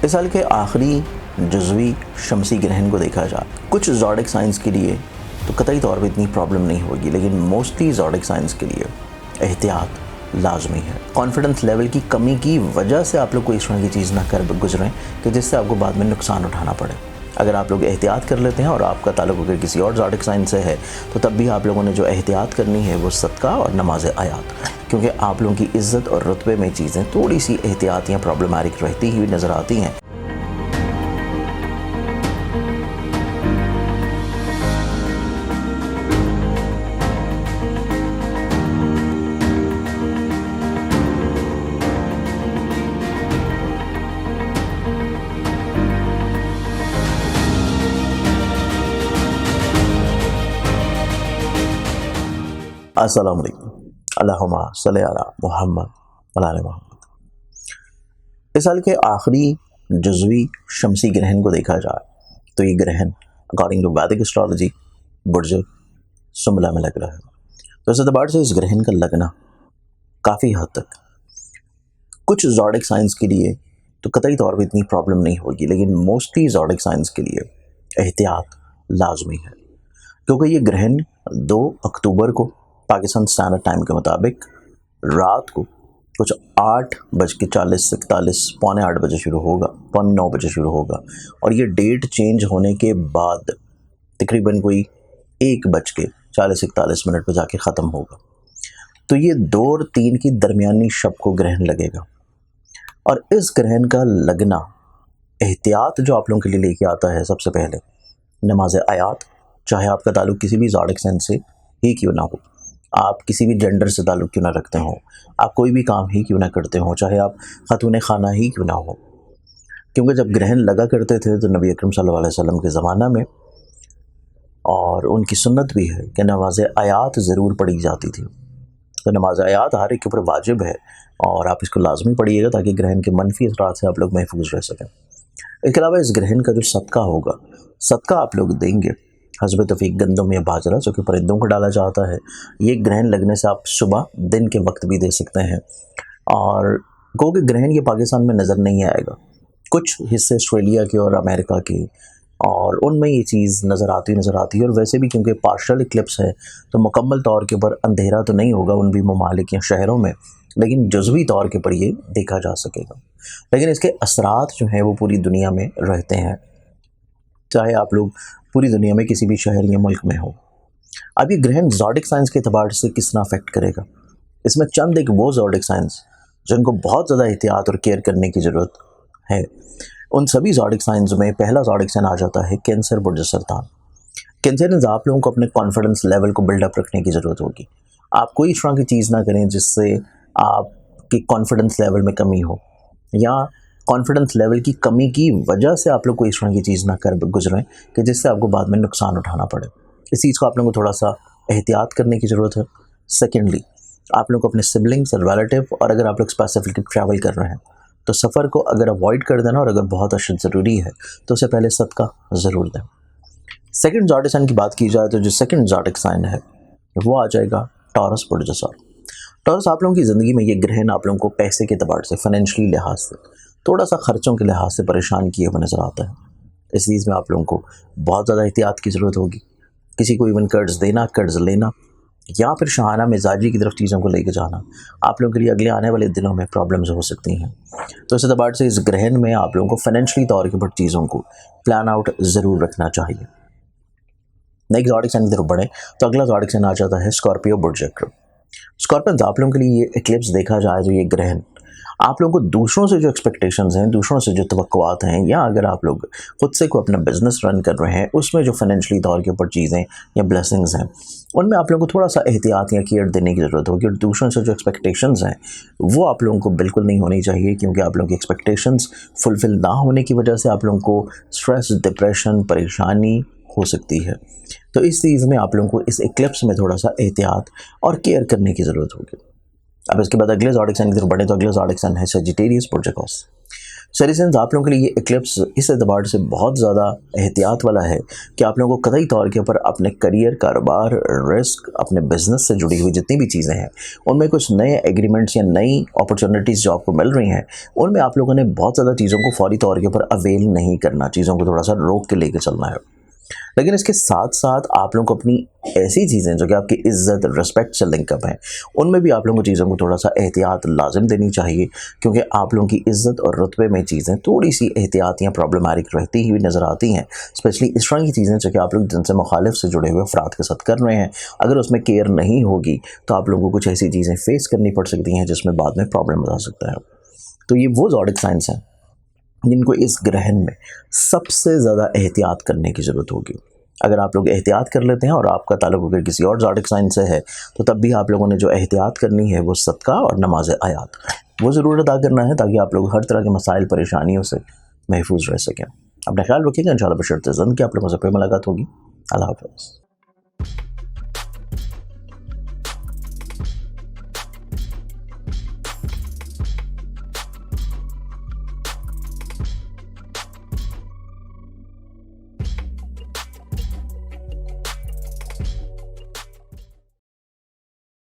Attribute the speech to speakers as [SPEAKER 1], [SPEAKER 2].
[SPEAKER 1] इस साल के आखिरी जुज़वी शमसी ग्रहण को देखा जाए, कुछ ज़ोडिक साइंस के लिए तो कतई तौर पे इतनी प्रॉब्लम नहीं होगी, लेकिन मोस्टली ज़ोडिक साइंस के लिए एहतियात लाजमी है। कॉन्फिडेंस लेवल की कमी की वजह से आप लोग कोई इस तरह की चीज़ ना कर गुजरें कि जिससे आपको बाद में नुकसान उठाना पड़े। अगर आप लोग एहतियात कर लेते हैं और आपका ताल्लुक अगर किसी और ज़ोडिक साइंस से है तो तब भी आप लोगों ने जो एहतियात करनी है वो सदका और नमाज आयात, क्योंकि आप लोगों की इज़्ज़त और रुतबे में चीज़ें थोड़ी सी एहतियात या प्रॉब्लमैटिक रहती हुई नज़र आती हैं। अस्सलाम वालेकुम, अल्लाहुम्मा सल्ली अला मुहम्मद व आले मुहम्मद। इस साल के आखिरी जुज़वी शमसी ग्रहण को देखा जाए तो ये ग्रहण अकॉर्डिंग टू वैदिक एस्ट्रोलॉजी बुर्ज सुमला में लग रहा है। तो इस एतबार से इस ग्रहण का लगना काफ़ी हद तक कुछ ज़ोडिक साइंस के लिए तो कतई तौर पे इतनी प्रॉब्लम नहीं होगी, लेकिन मोस्टली ज़ोडिक साइंस के लिए एहतियात लाजमी है, क्योंकि ये ग्रहण 2 अक्टूबर को पाकिस्तान स्टैंडर्ड टाइम के मुताबिक रात को कुछ 8:40-41 पौने 8 बजे शुरू होगा, पौने 9 बजे शुरू होगा, और ये डेट चेंज होने के बाद तकरीबन कोई 1:40-41 पर जाके ख़त्म होगा। तो ये 2 और 3 की दरमियानी शब को ग्रहण लगेगा, और इस ग्रहण का लगना एहतियात जो आप लोगों के लिए लेके आता है, सबसे पहले नमाज आयात, चाहे आपका ताल्लुक किसी भी ज़ोडिक साइंस से ही क्यों ना हो, आप किसी भी जेंडर से ताल्लुक़ क्यों ना रखते हो, आप कोई भी काम ही क्यों ना करते हो, चाहे आप ख़ातून खाना ही क्यों ना हो, क्योंकि जब ग्रहण लगा करते थे तो नबी अकरम सल्लल्लाहु अलैहि वसल्लम के ज़माना में, और उनकी सुन्नत भी है कि नमाज आयात ज़रूर पढ़ी जाती थी। तो नमाज आयात हर एक के ऊपर वाजिब है और आप इसको लाजमी पढ़िएगा ताकि ग्रहण के मनफी असरात से आप लोग महफूज रह सकें। इसके अलावा इस ग्रहण का जो सदका होगा, सदका आप लोग देंगे हस्ब तौफीक गंदम या बाजरा, जो कि परिंदों को डाला जाता है। ये ग्रहण लगने से आप सुबह दिन के वक्त भी दे सकते हैं, और क्योंकि ग्रहण ये पाकिस्तान में नज़र नहीं आएगा, कुछ हिस्से ऑस्ट्रेलिया के और अमेरिका के, और उनमें ये चीज़ नज़र आती है। और वैसे भी क्योंकि पार्शल इक्लिप्स है तो मुकम्मल तौर के ऊपर अंधेरा तो नहीं होगा उन भी ममालिक या शहरों में, लेकिन जुज़वी तौर के ऊपर ये देखा जा सकेगा। लेकिन इसके असरात जो हैं वो पूरी दुनिया में रहते हैं, चाहे आप लोग पूरी दुनिया में किसी भी शहर या मुल्क में हो। अब ये ग्रहण ज़ोडिक साइंस के अतबार से किस तरह अफेक्ट करेगा, इसमें चंद एक वो ज़ोडिक साइंस जिनको बहुत ज़्यादा एहतियात और केयर करने की ज़रूरत है, उन सभी ज़ोडिक साइंस में पहला ज़ोडिक साइन आ जाता है कैंसर बुर्ज सरतान। कैंसर आप लोगों को अपने कॉन्फिडेंस लेवल को बिल्डअप रखने की ज़रूरत होगी। आप कोई इस तरह की चीज़ ना करें जिससे आपकी कॉन्फिडेंस लेवल में कमी हो, या कॉन्फिडेंस लेवल की कमी की वजह से आप लोग कोई इस तरह की चीज़ ना कर गुजरें कि जिससे आपको बाद में नुकसान उठाना पड़े। इस चीज़ को आप लोगों को थोड़ा सा एहतियात करने की ज़रूरत है। सेकेंडली, आप लोग अपने सिबलिंग्स और रिलेटिव, और अगर आप लोग स्पेसिफिकली ट्रैवल कर रहे हैं तो सफ़र को अगर अवॉइड कर देना, और अगर बहुत अशद ज़रूरी है तो उससे पहले सदका ज़रूर दें। सेकेंड ज़ोडिक साइन की बात की जाए तो जो सेकेंड ज़ोडिक साइन है वो आ जाएगा टॉरस बुर्ज सौर। टॉरस आप लोगों की ज़िंदगी में ये ग्रहण आप लोगों को पैसे के अतबार से, फाइनेंशियली लिहाज से, थोड़ा सा ख़र्चों के लिहाज से परेशान किए हुए नज़र आता है। इस चीज़ में आप लोगों को बहुत ज़्यादा एहतियात की ज़रूरत होगी। किसी को इवन कर्ज़ देना, कर्ज़ लेना, या फिर शाहाना मिजाजी की तरफ चीज़ों को लेकर जाना आप लोगों के लिए अगले आने वाले दिनों में प्रॉब्लम्स हो सकती हैं। तो इस एतबार से इस ग्रहण में आप लोगों को फाइनेंशियली तौर के ऊपर चीज़ों को प्लान आउट ज़रूर रखना चाहिए। नेक्स्ट ज़ोडिक साइन की तरफ बढ़ें तो अगला ज़ोडिक साइन आ जाता है स्कॉर्पियो बुर्ज अक्रब। स्कॉर्पियंस आप लोगों के लिए ये इक्लिप्स देखा जाए तो ये ग्रहण आप लोगों को दूसरों से जो एक्सपेक्टेशंस हैं, दूसरों से जो तवक्कुआत हैं, या अगर आप लोग खुद से कोई अपना बिजनेस रन कर रहे हैं उसमें जो फाइनेंशियली तौर के ऊपर चीज़ें या ब्लेसिंग्स हैं, उनमें आप लोगों को थोड़ा सा एहतियात या केयर देने की ज़रूरत होगी। और दूसरों से जो एक्सपेक्टेशंस हैं वो आप लोगों को बिल्कुल नहीं होनी चाहिए, क्योंकि आप लोगों की एक्सपेक्टेशंस फुलफ़िल ना होने की वजह से आप लोगों को स्ट्रेस, डिप्रेशन, परेशानी हो सकती है। तो इस चीज़ में आप लोगों को इस इक्लिप्स में थोड़ा सा एहतियात और केयर करने की ज़रूरत होगी। अब इसके बाद अगले ज़ोडिक साइन की तरफ बढ़े तो अगले ज़ोडिक साइन है सजिटेरियस बुर्ज अकौस। सरीसेंस, आप लोगों के लिए ये इक्लिप्स इस एतबार से बहुत ज़्यादा एहतियात वाला है कि आप लोगों को कतई तौर के ऊपर अपने करियर, कारोबार, रिस्क, अपने बिजनेस से जुड़ी हुई जितनी भी चीज़ें हैं उनमें कुछ नए एग्रीमेंट्स या नई अपॉर्चुनिटीज़ जो आपको मिल रही हैं उनमें आप लोगों ने बहुत ज़्यादा चीज़ों को फौरी तौर के ऊपर अवेल नहीं करना, चीज़ों को थोड़ा सा रोक के लेके चलना है। लेकिन इसके साथ साथ आप लोगों को अपनी ऐसी चीज़ें जो कि आपकी इज्जत, रिस्पेक्ट से लिंकअप हैं उनमें भी आप लोगों को चीज़ों को थोड़ा सा एहतियात लाजिम देनी चाहिए, क्योंकि आप लोगों की इज्जत और रुतबे में चीज़ें थोड़ी सी एहतियात या प्रॉब्लमैटिक रहती हुई नज़र आती हैं। स्पेशली इस तरह की चीज़ें जो कि आप लोग जिनसे मुखालिफ से जुड़े हुए अफराद के साथ कर रहे हैं, अगर उसमें केयर नहीं होगी तो आप लोगों को कुछ ऐसी चीज़ें फेस करनी पड़ सकती हैं जिसमें बाद में प्रॉब्लम आ सकता है। तो ये वो ज़ोडिक साइंस हैं जिनको इस ग्रहण में सबसे ज़्यादा एहतियात करने की ज़रूरत होगी। अगर आप लोग एहतियात कर लेते हैं और आपका ताल्लुक अगर किसी और ज़ोडिक साइन से है तो तब भी आप लोगों ने जो एहतियात करनी है वो सदका और नमाज आयात वो ज़रूर अदा करना है, ताकि आप लोग हर तरह के मसाइल, परेशानियों से महफूज रह सकें। अपना ख्याल रखिएगा। इंशाअल्लाह बशर्ते ज़न कि आप लोगों से फिर मुलाकात होगी। अल्लाह हाफ़िज़।